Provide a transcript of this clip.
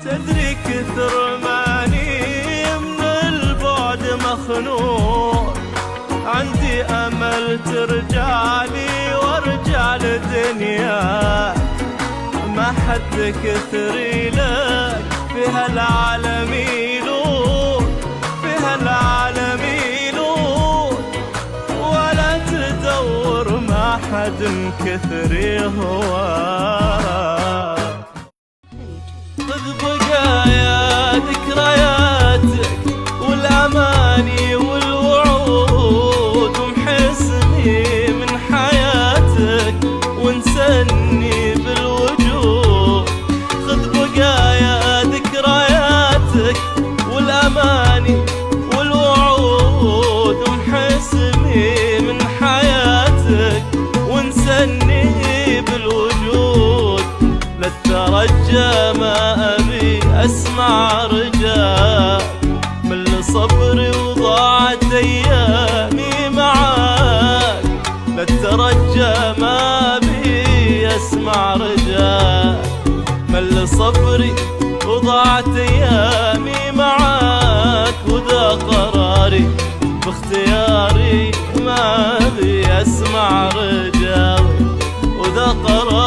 تدري كثر ماني من البعد مخنوق، عندي أمل ترجعلي وارجع لدنيا، ما حد كثري لك في هالعالم يلوم، في هالعالم يلوم، ولا تدور ما حد كثري هواك. خذ بقايا ذكرياتك والأماني والوعود، ومحسني من حياتك وانسني بالوجود. خذ بقايا ذكرياتك والأماني والوعود، ومحسني من حياتك وانسني بالوجود. لا تترجى ما أبي أسمع رجاك، من صبري وضاعت أيامي معاك. لا تترجى ما أبي أسمع رجاك، من صبري وضاعت أيامي معاك. وذا قراري باختياري ما أبي أسمع رجاك، وذا قراري